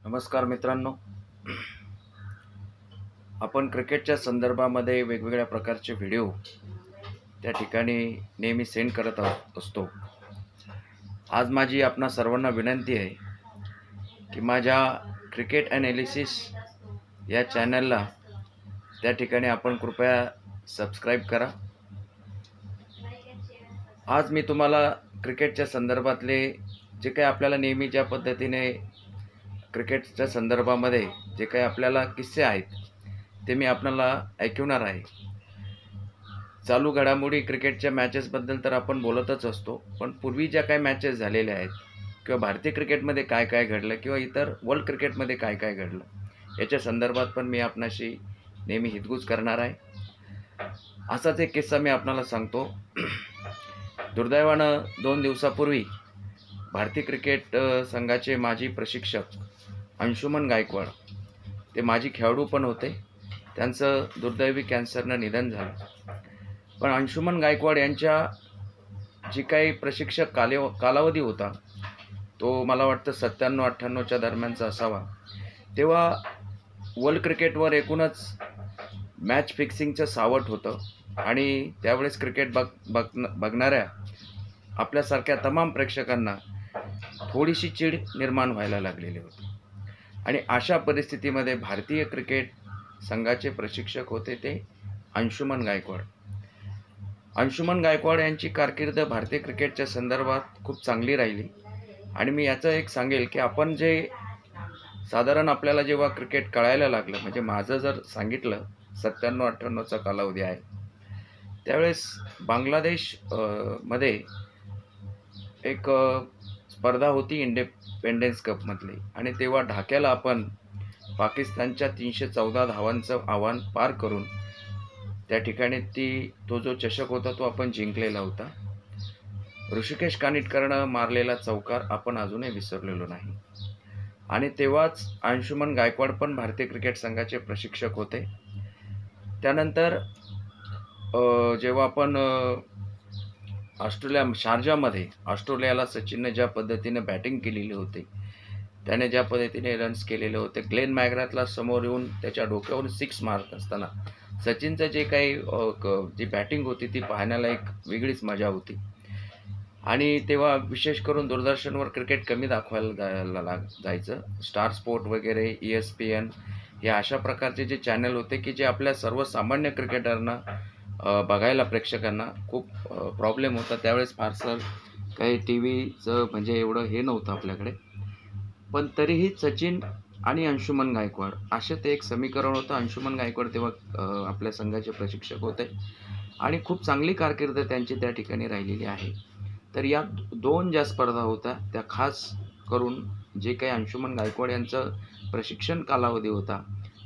नमस्कार मित्रांनो, आपण क्रिकेटच्या संदर्भामध्ये वेगवेगळ्या प्रकारचे व्हिडिओ त्या ठिकाणी नेहमी सेंड करत असतो. आज माझी आपणा सर्वांना विनंती आहे की माझ्या क्रिकेट ॲनालिसिस या चॅनलला त्या ठिकाणी आपण कृपया सबस्क्राईब करा. आज मी तुम्हाला क्रिकेटच्या संदर्भातले जे काही आपल्याला नेहमी ज्या पद्धतीने क्रिकेटच्या संदर्भामध्ये जे काही आपल्याला किस्से आहेत ते मी आपल्याला ऐकवणार आहे. चालू घडामोडी क्रिकेटच्या मॅचेसबद्दल तर आपण बोलतच असतो, पण पूर्वी ज्या काही मॅचेस झालेल्या आहेत किंवा भारतीय क्रिकेटमध्ये काय काय घडलं किंवा इतर वर्ल्ड क्रिकेटमध्ये काय काय घडलं याच्या संदर्भात पण मी आपणाशी नेहमी हितगुज करणार आहे. असाच एक किस्सा मी आपल्याला सांगतो. दुर्दैवानं 2 दिवसापूर्वी भारतीय क्रिकेट संघाचे माजी प्रशिक्षक अंशुमन गायकवाड, ते माजी खेळाडू पण होते, त्यांचं दुर्दैवी कॅन्सरनं निधन झालं. पण अंशुमन गायकवाड यांच्या जी काही प्रशिक्षक कालावधी होता तो मला वाटतं 97-98च्या दरम्यानचा असावा. तेव्हा वर्ल्ड क्रिकेटवर एकूणच मॅच फिक्सिंगचं सावट होतं आणि त्यावेळेस क्रिकेट बघणाऱ्या आपल्यासारख्या तमाम प्रेक्षकांना थोडीशी चीड निर्माण व्हायला लागलेली होती. आणि अशा परिस्थितीमध्ये भारतीय क्रिकेट संघाचे प्रशिक्षक होते ते अंशुमन गायकवाड. अंशुमन गायकवाड यांची कारकीर्द भारतीय क्रिकेटच्या संदर्भात खूप चांगली राहिली. आणि मी याचं एक सांगेल की आपण जे साधारण आपल्याला जेव्हा क्रिकेट कळायला लागलं, म्हणजे माझं जर सांगितलं 97-98चा कालावधी आहे, त्यावेळेस बांगलादेश मध्ये एक स्पर्धा होती इंडिपेंडन्स कपमधली, आणि तेव्हा ढाक्याला आपण पाकिस्तानच्या 314 धावांचं आव्हान पार करून त्या ठिकाणी तो जो चषक होता तो आपण जिंकलेला होता. ऋषिकेश कानिटकरनं मारलेला चौकार आपण अजूनही विसरलेलो नाही. आणि तेव्हाच अंशुमन गायकवाड पण भारतीय क्रिकेट संघाचे प्रशिक्षक होते. त्यानंतर जेव्हा आपण शारजामध्ये ऑस्ट्रेलियाला सचिनने ज्या पद्धतीने बॅटिंग केलेली होती, त्याने ज्या पद्धतीने रन्स केलेले होते, ग्लेन मॅग्राथला समोर येऊन त्याच्या डोक्यावरून 6 मारत असताना सचिनचं जे काही जी बॅटिंग होती ती पाहण्याला एक वेगळीच मजा होती. आणि तेव्हा विशेष करून दूरदर्शनवर क्रिकेट कमी दाखवायला जायचं. स्टार स्पोर्ट वगैरे, ESPN हे अशा प्रकारचे जे चॅनल होते की जे आपल्या सर्वसामान्य क्रिकेटरना बघायला प्रेक्षकांना खूप प्रॉब्लेम होता. त्यावेळेस फारसं काही टी व्हीचं म्हणजे एवढं हे नव्हतं आपल्याकडे. पण तरीही सचिन आणि अंशुमन गायकवाड असे ते एक समीकरण होतं. अंशुमन गायकवाड तेव्हा आपल्या संघाचे प्रशिक्षक होते आणि खूप चांगली कारकीर्द त्यांची त्या ठिकाणी राहिलेली आहे. तर या 2 ज्या स्पर्धा होत्या त्या खास करून जे काही अंशुमन गायकवाड यांचं प्रशिक्षण कालावधी होता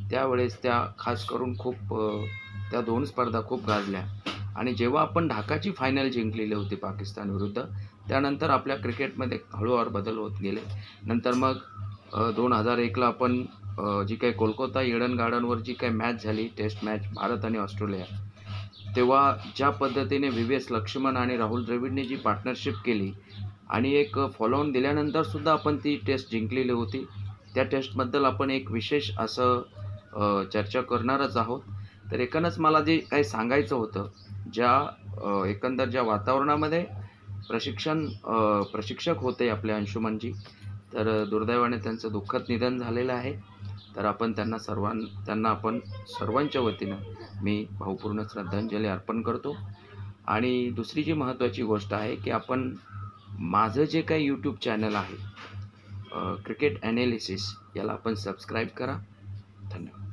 त्यावेळेस त्या खास करून खूप त्या 2 स्पर्धा खूप गाजल्या. आणि जेव्हा आपण ढाकाची फायनल जिंकलेली होती पाकिस्तान विरुद्ध, त्यानंतर आपल्या क्रिकेटमध्ये हळूहळू बदल होत गेले. नंतर मग 2001ला आपण जी काही कोलकाता ईडन गार्डनवर जी काही मॅच झाली, टेस्ट मॅच भारत आणि ऑस्ट्रेलिया, तेव्हा ज्या पद्धतीने VVS लक्ष्मण आणि राहुल द्रविडने जी पार्टनरशिप केली आणि एक फॉलोऑन दिल्यानंतर सुद्धा आपण ती टेस्ट जिंकलेली होती. त्या टेस्टबद्दल आपण एक विशेष असं चर्चा करणारच आहोत. तर एकूणच मला जे काही सांगायचं होतं, एकंदर ज्या वातावरणामध्ये प्रशिक्षक होते आपले अंशुमनजी, तर दुर्दैवाने त्यांचं दुःखद निधन झालेलं आहे. तर आपण त्यांना आपण सर्वांच्या वतीनं मी भावपूर्ण श्रद्धांजली अर्पण करतो. आणि दुसरी जी महत्त्वाची गोष्ट आहे की आपण माझं जे काही यूट्यूब चॅनल आहे क्रिकेट ॲनालिसिस, याला आपण सबस्क्राईब करा. धन्यवाद.